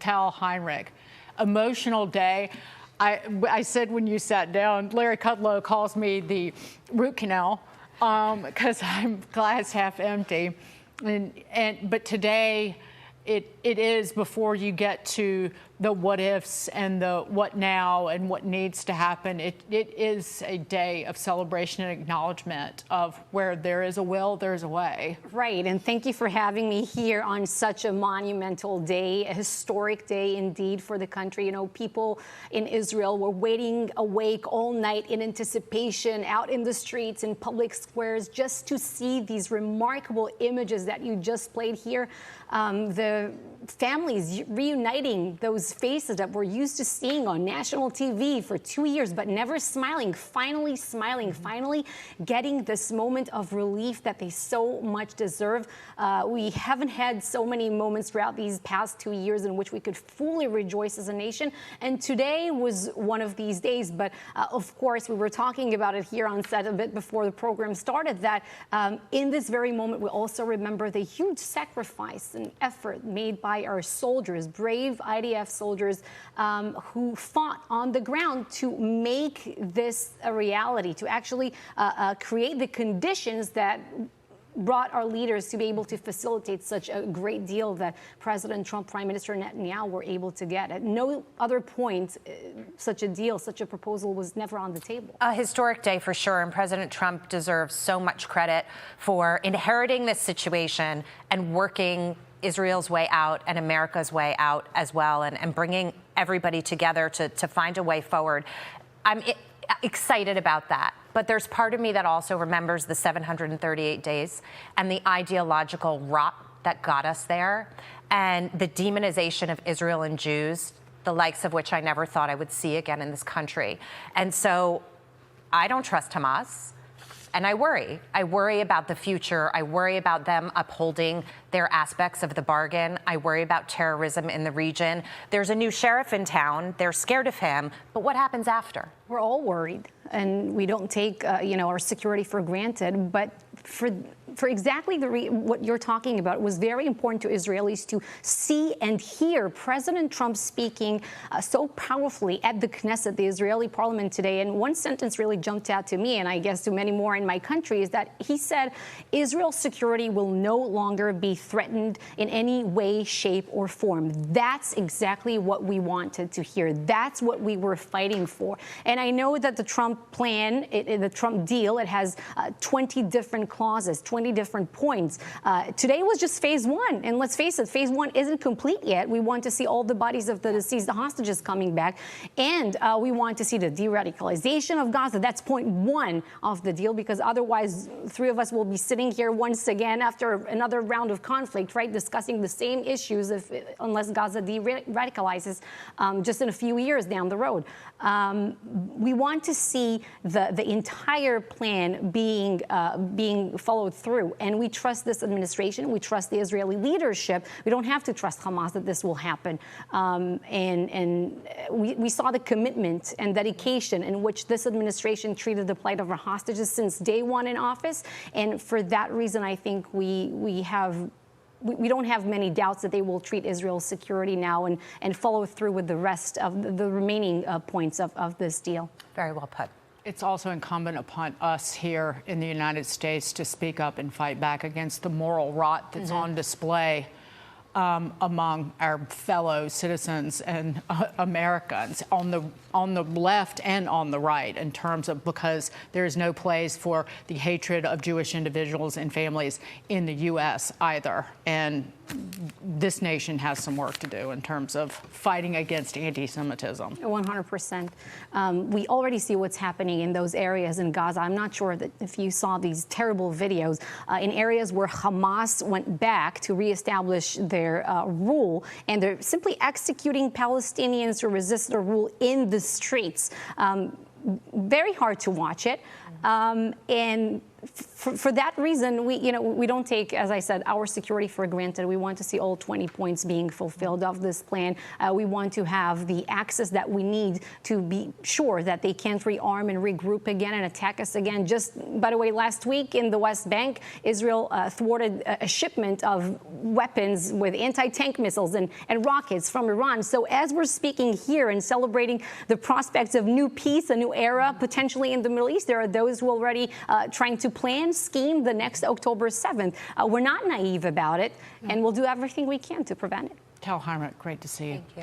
Tal Heinrich. Emotional day. I said when you sat down, Larry Kudlow calls me the root canal because I'm glass half empty. But today, it is before you get to the what ifs and the what now and what needs to happen. It is a day of celebration and acknowledgement of where there is a will, there's a way. Right, and thank you for having me here on such a monumental day, a historic day indeed for the country. You know, people in Israel were waiting awake all night in anticipation, out in the streets, in public squares, just to see these remarkable images that you just played here. The families reuniting those faces that we're used to seeing on national TV for 2 years, but never smiling, finally smiling, finally getting this moment of relief that they so much deserve. We haven't had so many moments throughout these past 2 years in which we could fully rejoice as a nation. And today was one of these days. But of course, we were talking about it here on set a bit before the program started, that in this very moment, we also remember the huge sacrifice and effort made by our soldiers, brave IDF soldiers who fought on the ground to make this a reality, to actually create the conditions that brought our leaders to be able to facilitate such a great deal that President Trump, Prime Minister Netanyahu were able to get. At no other point, such a deal, such a proposal was never on the table. A historic day for sure, and President Trump deserves so much credit for inheriting this situation and working Israel's way out and America's way out as well, and bringing everybody together to find a way forward. I'm excited about that. But there's part of me that also remembers the 738 days and the ideological rot that got us there, and the demonization of Israel and Jews, the likes of which I never thought I would see again in this country. And so I don't trust Hamas. And I worry. I worry about the future. I worry about them upholding their aspects of the bargain. I worry about terrorism in the region. There's a new sheriff in town. They're scared of him. But what happens after? We're all worried, and we don't take our security for granted. But for exactly what you're talking about, it was very important to Israelis to see and hear President Trump speaking so powerfully at the Knesset, the Israeli parliament today. And one sentence really jumped out to me, and I guess to many more in my country, is that he said Israel's security will no longer be threatened in any way, shape, or form. That's exactly what we wanted to hear. That's what we were fighting for. And I know that the Trump plan, the Trump deal, it has 20 different clauses, 20 different points. Today was just phase one. And let's face it, phase one isn't complete yet. We want to see all the bodies of the deceased hostages coming back. And we want to see the deradicalization of Gaza. That's point one of the deal, because otherwise, three of us will be sitting here once again after another round of conflict, right, discussing the same issues unless Gaza de-radicalizes just in a few years down the road. We want to see the entire plan being followed through. And we trust this administration. We trust the Israeli leadership. We don't have to trust Hamas that this will happen. And we saw the commitment and dedication in which this administration treated the plight of our hostages since day one in office. And for that reason, I think we don't have many doubts that they will treat Israel's security now and follow through with the rest of the remaining points of this deal. Very well put. It's also incumbent upon us here in the United States to speak up and fight back against the moral rot that's on display among our fellow citizens and Americans on the left and on the right, in terms of, because there is no place for the hatred of Jewish individuals and families in the U.S. either. And this nation has some work to do in terms of fighting against anti-Semitism. 100%. We already see what's happening in those areas in Gaza. I'm not sure that if you saw these terrible videos in areas where Hamas went back to reestablish their rule, and they're simply executing Palestinians who resist their rule in the streets. Very hard to watch it. And for that reason, we don't take, as I said, our security for granted. We want to see all 20 points being fulfilled of this plan. We want to have the access that we need to be sure that they can't rearm and regroup again and attack us again. Just, by the way, last week in the West Bank, Israel thwarted a shipment of weapons with anti-tank missiles and rockets from Iran. So as we're speaking here and celebrating the prospects of new peace, a new era potentially in the Middle East, there are those who are already trying to plan, scheme the next October 7th. We're not naive about it, and we'll do everything we can to prevent it. Tal Heinrich, great to see you. Thank you.